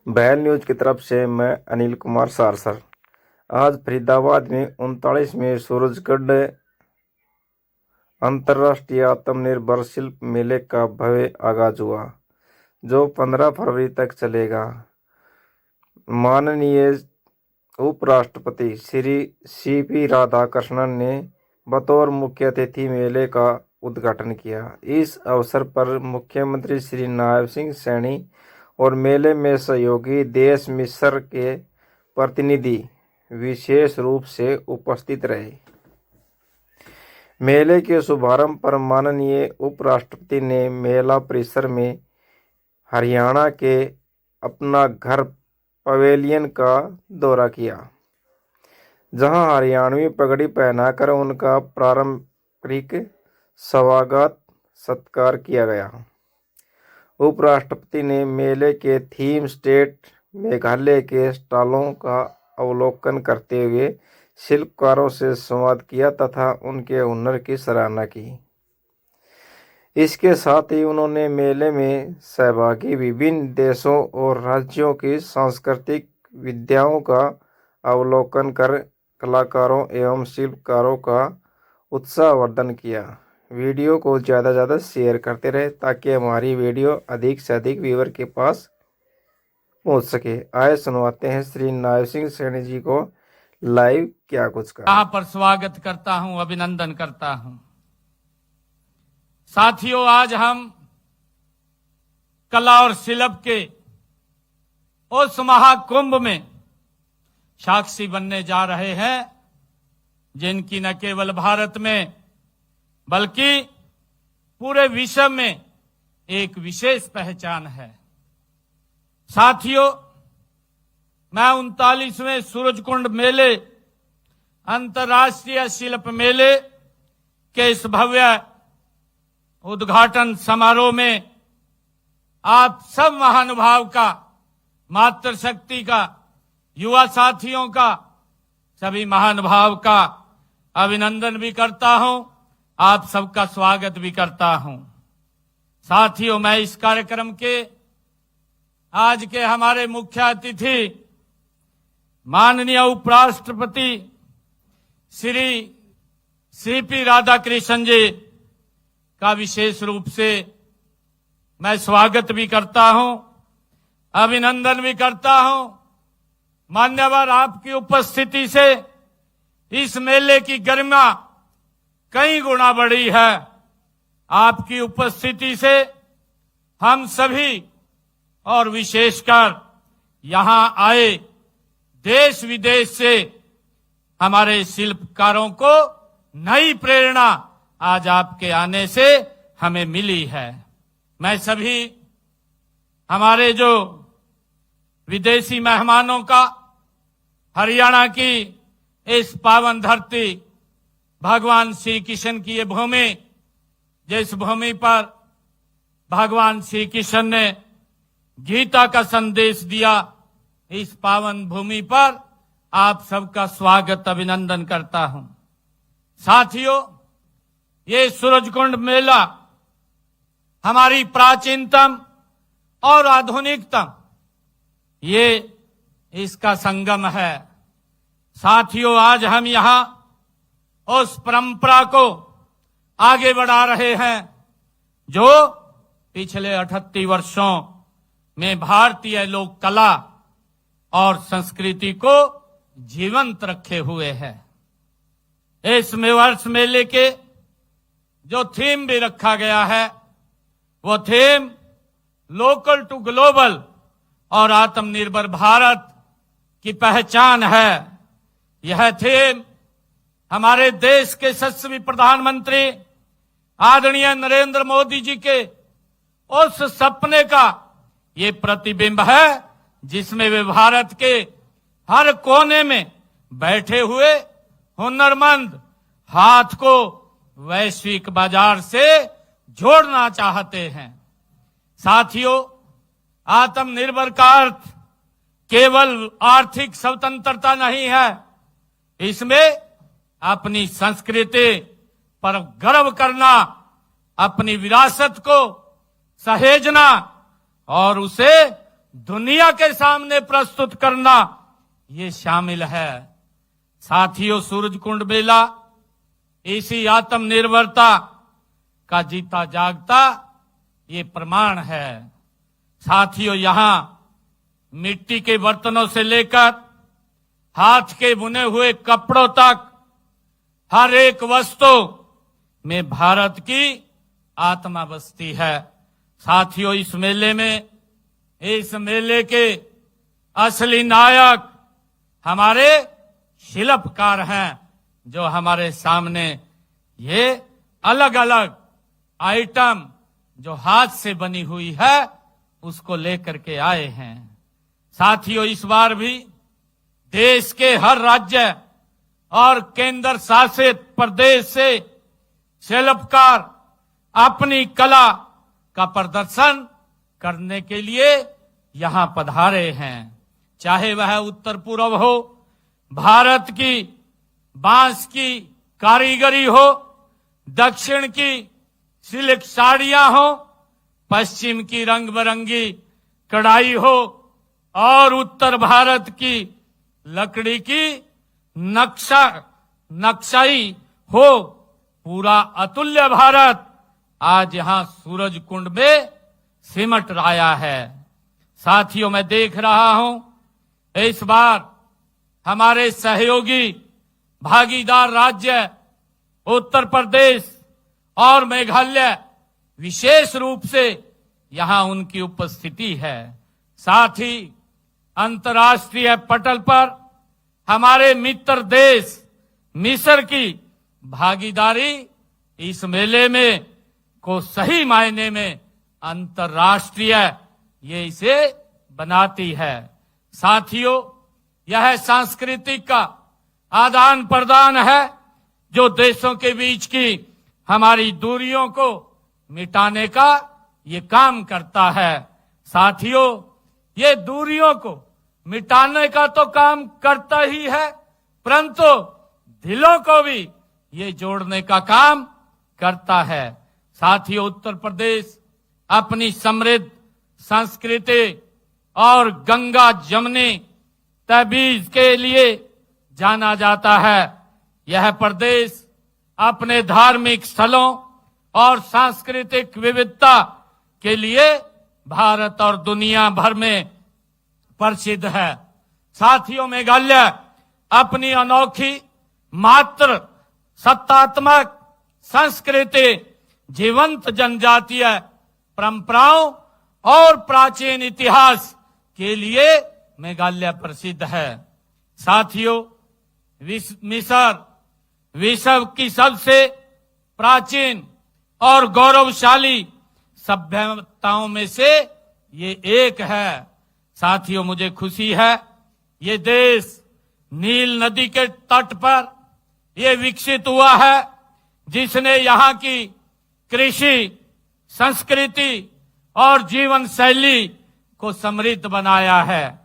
बहल news की तरफ से मैं अनिल कुमार सारसर। आज फरीदाबाद में 39वें सूरजगढ़ अंतर्राष्ट्रीय आत्मनिर्भर शिल्प मेले का भव्य आगाज हुआ, जो 15 फरवरी तक चलेगा। माननीय उपराष्ट्रपति श्री सीपी राधाकृष्णन ने बतौर मुख्य अतिथि मेले का उद्घाटन किया। इस अवसर पर मुख्यमंत्री श्री नायब सिंह सैनी और मेले में सहयोगी देश मिस्र के प्रतिनिधि विशेष रूप से उपस्थित रहे। मेले के शुभारंभ पर माननीय उपराष्ट्रपति ने मेला परिसर में हरियाणा के अपना घर पवेलियन का दौरा किया, जहां हरियाणवी पगड़ी पहनाकर उनका पारंपरिक स्वागत सत्कार किया गया। उपराष्ट्रपति ने मेले के थीम स्टेट मेघालय के स्टॉलों का अवलोकन करते हुए शिल्पकारों से संवाद किया तथा उनके हुनर की सराहना की। इसके साथ ही उन्होंने मेले में सहभागी विभिन्न देशों और राज्यों की सांस्कृतिक विधाओं का अवलोकन कर कलाकारों एवं शिल्पकारों का उत्साहवर्धन किया। वीडियो को ज़्यादा से ज़्यादा शेयर करते रहे ताकि हमारी वीडियो अधिक से अधिक व्यूअर के पास पहुंच सके। आए सुनवाते हैं श्री नायब सिंह सैनी जी को लाइव क्या कुछ कहा। यहाँ पर स्वागत करता हूं, अभिनंदन करता हूं। साथियों, आज हम कला और शिल्प के उस महाकुंभ में साक्षी बनने जा रहे हैं जिनकी न केवल भारत में बल्कि पूरे विश्व में एक विशेष पहचान है। साथियों, मैं 39वें सूरजकुंड मेले अंतर्राष्ट्रीय शिल्प मेले के इस भव्य उद्घाटन समारोह में आप सब महानुभाव का, मातृशक्ति का, युवा साथियों का, सभी महानुभाव का अभिनंदन भी करता हूं, आप सबका स्वागत भी करता हूं। साथियों, मैं इस कार्यक्रम के आज के हमारे मुख्य अतिथि माननीय उपराष्ट्रपति श्री सीपी राधाकृष्णन जी का विशेष रूप से मैं स्वागत भी करता हूं, अभिनंदन भी करता हूं। मान्यवर, आपकी उपस्थिति से इस मेले की गरिमा कई गुना बढ़ी है। आपकी उपस्थिति से हम सभी और विशेषकर यहां आए देश विदेश से हमारे शिल्पकारों को नई प्रेरणा आज आपके आने से हमें मिली है। मैं सभी हमारे जो विदेशी मेहमानों का हरियाणा की इस पावन धरती, भगवान श्री कृष्ण की ये भूमि, जिस भूमि पर भगवान श्री कृष्ण ने गीता का संदेश दिया, इस पावन भूमि पर आप सबका स्वागत, अभिनंदन करता हूं। साथियों, ये सूरजकुंड मेला हमारी प्राचीनतम और आधुनिकतम ये इसका संगम है। साथियों, आज हम यहां उस परंपरा को आगे बढ़ा रहे हैं जो पिछले 38 वर्षों में भारतीय लोक कला और संस्कृति को जीवंत रखे हुए है। इस वर्ष मेले के जो थीम भी रखा गया है, वो थीम लोकल टू ग्लोबल और आत्मनिर्भर भारत की पहचान है। यह थीम हमारे देश के यशस्वी प्रधानमंत्री आदरणीय नरेंद्र मोदी जी के उस सपने का ये प्रतिबिंब है जिसमें वे भारत के हर कोने में बैठे हुए हुनरमंद हाथ को वैश्विक बाजार से जोड़ना चाहते हैं। साथियों, आत्मनिर्भर का अर्थ केवल आर्थिक स्वतंत्रता नहीं है, इसमें अपनी संस्कृति पर गर्व करना, अपनी विरासत को सहेजना और उसे दुनिया के सामने प्रस्तुत करना ये शामिल है। साथियों, सूरजकुंड मेला इसी आत्मनिर्भरता का जीता जागता ये प्रमाण है। साथियों, यहां मिट्टी के बर्तनों से लेकर हाथ के बुने हुए कपड़ों तक हर एक वस्तु में भारत की आत्मा बसती है। साथियों, इस मेले के असली नायक हमारे शिल्पकार हैं, जो हमारे सामने ये अलग अलग आइटम जो हाथ से बनी हुई है उसको लेकर के आए हैं। साथियों, इस बार भी देश के हर राज्य और केंद्र शासित प्रदेश से शिल्पकार अपनी कला का प्रदर्शन करने के लिए यहां पधारे हैं। चाहे वह उत्तर पूर्व हो, भारत की बांस की कारीगरी हो, दक्षिण की सिल्क साड़ियां हो, पश्चिम की रंग बिरंगी कढ़ाई हो और उत्तर भारत की लकड़ी की नक्शाई हो, पूरा अतुल्य भारत आज यहां सूरजकुंड में सिमट आया है। साथियों, मैं देख रहा हूं इस बार हमारे सहयोगी भागीदार राज्य उत्तर प्रदेश और मेघालय विशेष रूप से यहां उनकी उपस्थिति है। साथ ही अंतर्राष्ट्रीय पटल पर हमारे मित्र देश मिस्र की भागीदारी इस मेले में को सही मायने में अंतर्राष्ट्रीय ये इसे बनाती है। साथियों, यह सांस्कृतिक का आदान प्रदान है जो देशों के बीच की हमारी दूरियों को मिटाने का ये काम करता है। साथियों, ये दूरियों को मिटाने का तो काम करता ही है, परंतु दिलों को भी ये जोड़ने का काम करता है। साथियों, उत्तर प्रदेश अपनी समृद्ध संस्कृति और गंगा जमुनी तहजीब के लिए जाना जाता है। यह प्रदेश अपने धार्मिक स्थलों और सांस्कृतिक विविधता के लिए भारत और दुनिया भर में प्रसिद्ध है। साथियों, मेघालय अपनी अनोखी मात्र सत्तात्मक संस्कृति, जीवंत जनजातीय परंपराओं और प्राचीन इतिहास के लिए मेघालय प्रसिद्ध है। साथियों, मिस्र विश्व की सबसे प्राचीन और गौरवशाली सभ्यताओं में से ये एक है। साथियों, मुझे खुशी है ये देश नील नदी के तट पर ये विकसित हुआ है, जिसने यहाँ की कृषि, संस्कृति और जीवन शैली को समृद्ध बनाया है।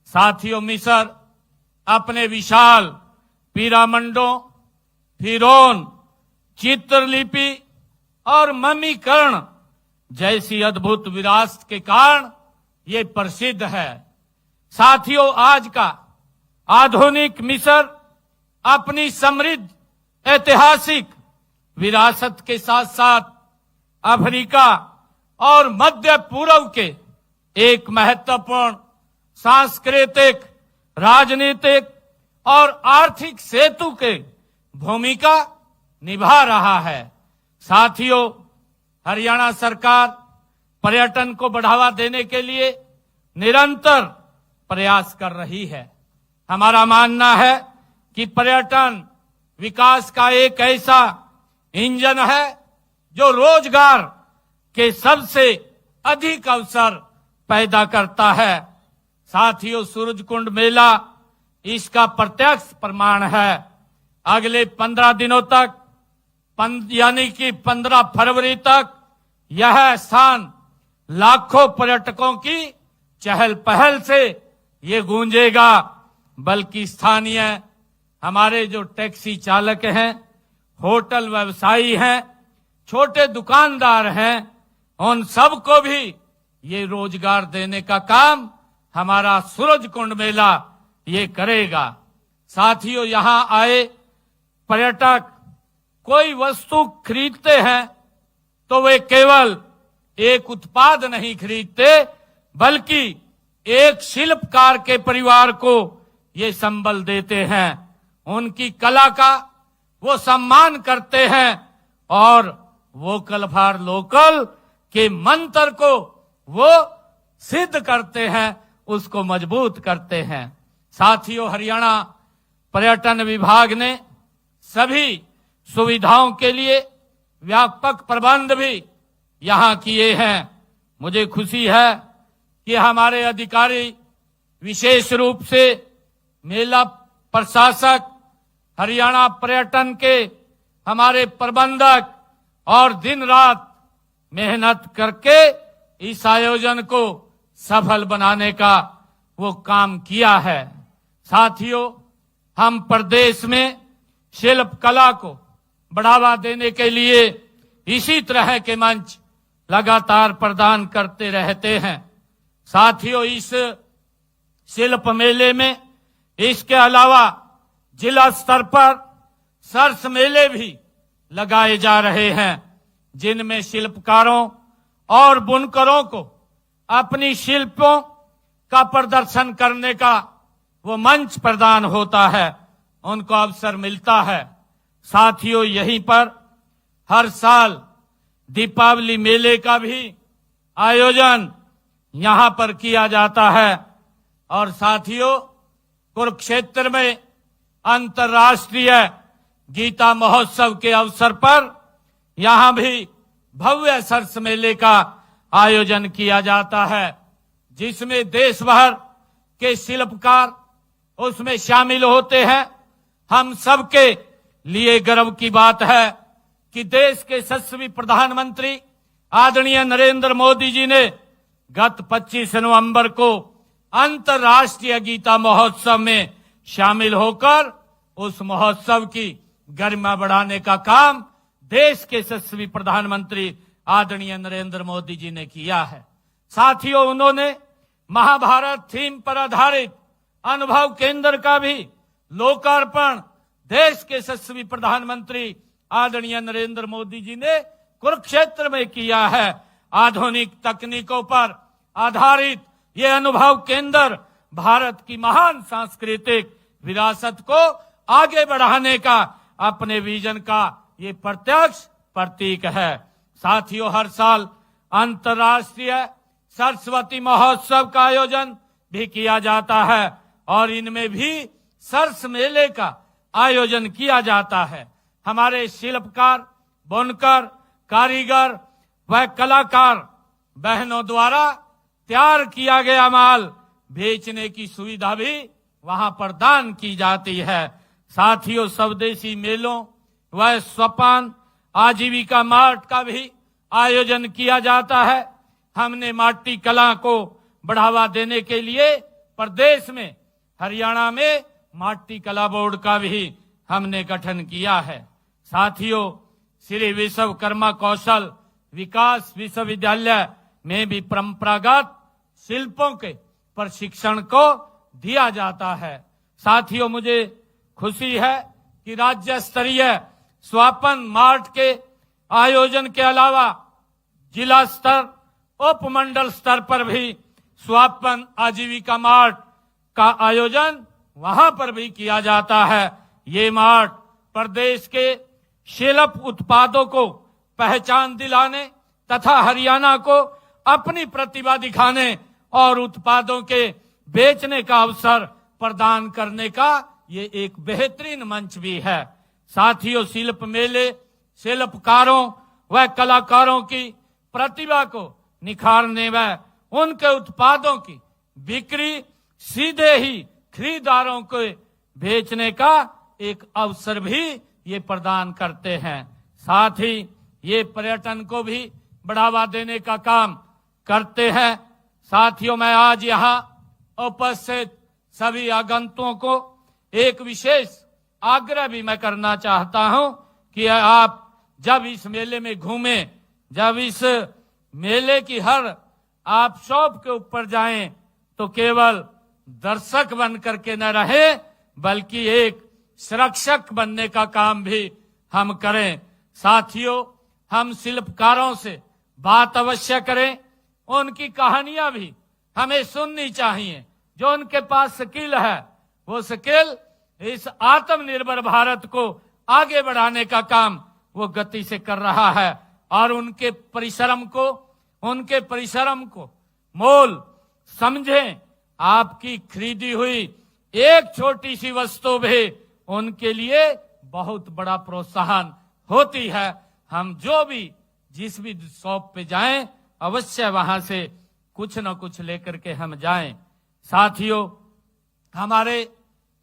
साथियों, मिस्र अपने विशाल पिरामिडों, फिरौन, चित्रलिपि और ममीकरण जैसी अद्भुत विरासत के कारण ये प्रसिद्ध है। साथियों, आज का आधुनिक मिस्र अपनी समृद्ध ऐतिहासिक विरासत के साथ साथ अफ्रीका और मध्य पूर्व के एक महत्वपूर्ण सांस्कृतिक, राजनीतिक और आर्थिक सेतु के भूमिका निभा रहा है। साथियों, हरियाणा सरकार पर्यटन को बढ़ावा देने के लिए निरंतर प्रयास कर रही है। हमारा मानना है कि पर्यटन विकास का एक ऐसा इंजन है जो रोजगार के सबसे अधिक अवसर पैदा करता है। साथियों, सूरजकुंड मेला इसका प्रत्यक्ष प्रमाण है। अगले 15 दिनों तक यानी कि 15 फरवरी तक यह स्थान लाखों पर्यटकों की चहल पहल से ये गूंजेगा, बल्कि स्थानीय हमारे जो टैक्सी चालक हैं, होटल व्यवसायी हैं, छोटे दुकानदार हैं, उन सबको भी ये रोजगार देने का काम हमारा सूरज कुंड मेला ये करेगा। साथियों, यहां आए पर्यटक कोई वस्तु खरीदते हैं तो वे केवल एक उत्पाद नहीं खरीदते, बल्कि एक शिल्पकार के परिवार को ये संबल देते हैं, उनकी कला का वो सम्मान करते हैं और वोकल फॉर लोकल के मंत्र को वो सिद्ध करते हैं, उसको मजबूत करते हैं। साथियों, हरियाणा पर्यटन विभाग ने सभी सुविधाओं के लिए व्यापक प्रबंध भी यहां किए हैं। मुझे खुशी है कि हमारे अधिकारी, विशेष रूप से मेला प्रशासक, हरियाणा पर्यटन के हमारे प्रबंधक और दिन रात मेहनत करके इस आयोजन को सफल बनाने का वो काम किया है। साथियों, हम प्रदेश में शिल्प कला को बढ़ावा देने के लिए इसी तरह के मंच लगातार प्रदान करते रहते हैं। साथियों, इस शिल्प मेले में इसके अलावा जिला स्तर पर सरस मेले भी लगाए जा रहे हैं, जिनमें शिल्पकारों और बुनकरों को अपनी शिल्पों का प्रदर्शन करने का वो मंच प्रदान होता है, उनको अवसर मिलता है। साथियों, यहीं पर हर साल दीपावली मेले का भी आयोजन यहां पर किया जाता है। और साथियों, कुरुक्षेत्र में अंतर्राष्ट्रीय गीता महोत्सव के अवसर पर यहां भी भव्य सरस मेले का आयोजन किया जाता है, जिसमें देश भर के शिल्पकार उसमें शामिल होते हैं। हम सबके लिए गर्व की बात है कि देश के यशस्वी प्रधानमंत्री आदरणीय नरेंद्र मोदी जी ने गत 25 नवंबर को अंतर्राष्ट्रीय गीता महोत्सव में शामिल होकर उस महोत्सव की गरिमा बढ़ाने का काम देश के यशस्वी प्रधानमंत्री आदरणीय नरेंद्र मोदी जी ने किया है। साथियों, उन्होंने महाभारत थीम पर आधारित अनुभव केंद्र का भी लोकार्पण देश के यशस्वी प्रधानमंत्री आदरणीय नरेंद्र मोदी जी ने कुरुक्षेत्र में किया है। आधुनिक तकनीकों पर आधारित ये अनुभव केंद्र भारत की महान सांस्कृतिक विरासत को आगे बढ़ाने का अपने विजन का ये प्रत्यक्ष प्रतीक है। साथियों, हर साल अंतर्राष्ट्रीय सरस्वती महोत्सव का आयोजन भी किया जाता है और इनमें भी सरस मेले का आयोजन किया जाता है। हमारे शिल्पकार, बुनकर, कारीगर व कलाकार बहनों द्वारा तैयार किया गया माल बेचने की सुविधा भी वहां प्रदान की जाती है। साथियों, स्वदेशी मेलों व स्वपान आजीविका मार्ट का भी आयोजन किया जाता है। हमने माटी कला को बढ़ावा देने के लिए प्रदेश में, हरियाणा में माटी कला बोर्ड का भी हमने गठन किया है। साथियों, श्री विश्वकर्मा कौशल विकास विश्वविद्यालय में भी परंपरागत शिल्पों के प्रशिक्षण को दिया जाता है। साथियों, मुझे खुशी है कि राज्य स्तरीय स्वापन मार्ट के आयोजन के अलावा जिला स्तर, उपमंडल स्तर पर भी स्वापन आजीविका मार्ट का आयोजन वहां पर भी किया जाता है। ये मार्ट प्रदेश के शिल्प उत्पादों को पहचान दिलाने तथा हरियाणा को अपनी प्रतिभा दिखाने और उत्पादों के बेचने का अवसर प्रदान करने का ये एक बेहतरीन मंच भी है। साथियों, शिल्प मेले शिल्पकारों व कलाकारों की प्रतिभा को निखारने व उनके उत्पादों की बिक्री सीधे ही खरीदारों को बेचने का एक अवसर भी ये प्रदान करते हैं। साथ ही ये पर्यटन को भी बढ़ावा देने का काम करते हैं। साथियों, मैं आज यहाँ उपस्थित सभी आगंतुकों को एक विशेष आग्रह भी मैं करना चाहता हूं कि आप जब इस मेले में घूमें, जब इस मेले की हर आप शॉप के ऊपर जाएं, तो केवल दर्शक बन करके न रहे, बल्कि एक संरक्षक बनने का काम भी हम करें। साथियों, हम शिल्पकारों से बात अवश्य करें, उनकी कहानियां भी हमें सुननी चाहिए। जो उनके पास स्किल है, वो स्किल इस आत्मनिर्भर भारत को आगे बढ़ाने का काम वो गति से कर रहा है। और उनके परिश्रम को मोल समझें। आपकी खरीदी हुई एक छोटी सी वस्तु भी उनके लिए बहुत बड़ा प्रोत्साहन होती है। हम जिस भी शॉप पे जाएं, अवश्य वहां से कुछ न कुछ लेकर के हम जाएं। साथियों, हमारे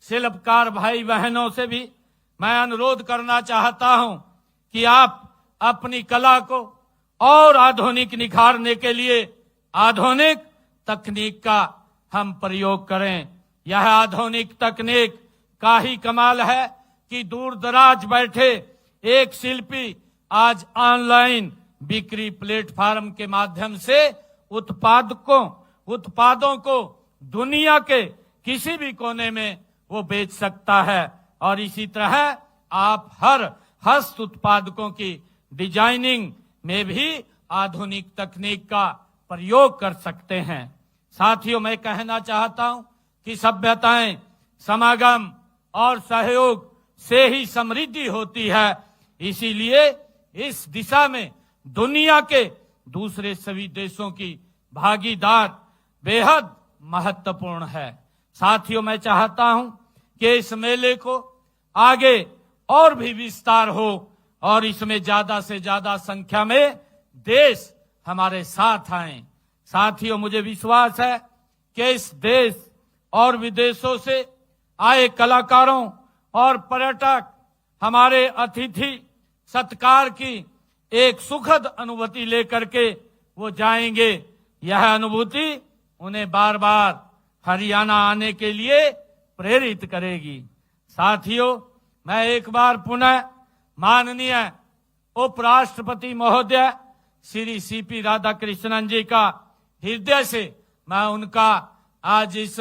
शिल्पकार भाई बहनों से भी मैं अनुरोध करना चाहता हूं कि आप अपनी कला को और आधुनिक निखारने के लिए आधुनिक तकनीक का हम प्रयोग करें। यह आधुनिक तकनीक का ही कमाल है कि दूर दराज बैठे एक शिल्पी आज ऑनलाइन बिक्री प्लेटफार्म के माध्यम से उत्पादों को दुनिया के किसी भी कोने में वो बेच सकता है। और इसी तरह आप हर हस्त उत्पादकों की डिजाइनिंग में भी आधुनिक तकनीक का प्रयोग कर सकते हैं। साथियों, मैं कहना चाहता हूं कि सभ्यताएं समागम और सहयोग से ही समृद्धि होती है। इसीलिए इस दिशा में दुनिया के दूसरे सभी देशों की भागीदार बेहद महत्वपूर्ण है। साथियों, मैं चाहता हूं कि इस मेले को आगे और भी विस्तार हो और इसमें ज्यादा से ज्यादा संख्या में देश हमारे साथ आए। साथियों, मुझे विश्वास है कि इस देश और विदेशों से आए कलाकारों और पर्यटक हमारे अतिथि सत्कार की एक सुखद अनुभूति लेकर के वो जाएंगे। यह अनुभूति उन्हें बार बार हरियाणा आने के लिए प्रेरित करेगी। साथियों, मैं एक बार पुनः माननीय उपराष्ट्रपति महोदय श्री सीपी राधाकृष्णन जी का हृदय से मैं उनका आज इस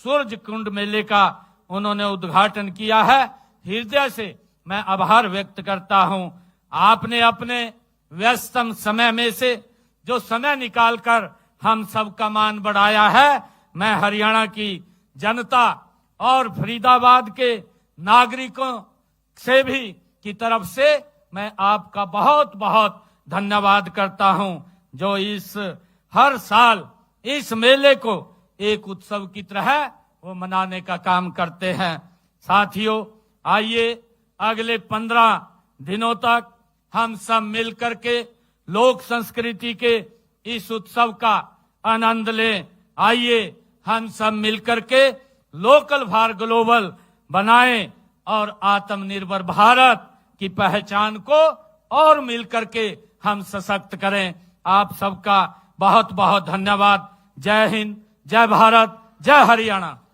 सूरज कुंड मेले का उन्होंने उद्घाटन किया है, हृदय से मैं आभार व्यक्त करता हूं। आपने अपने व्यस्तम समय में से जो समय निकालकर हम सबका मान बढ़ाया है, मैं हरियाणा की जनता और फरीदाबाद के नागरिकों से भी की तरफ से मैं आपका बहुत बहुत धन्यवाद करता हूं, जो इस हर साल इस मेले को एक उत्सव की तरह वो मनाने का काम करते हैं। साथियों, आइए अगले 15 दिनों तक हम सब मिलकर के लोक संस्कृति के इस उत्सव का आनंद लें। आइए हम सब मिलकर के लोकल फॉर ग्लोबल बनाएं और आत्मनिर्भर भारत की पहचान को और मिलकर के हम सशक्त करें। आप सबका बहुत बहुत धन्यवाद। जय हिंद, जय भारत, जय हरियाणा।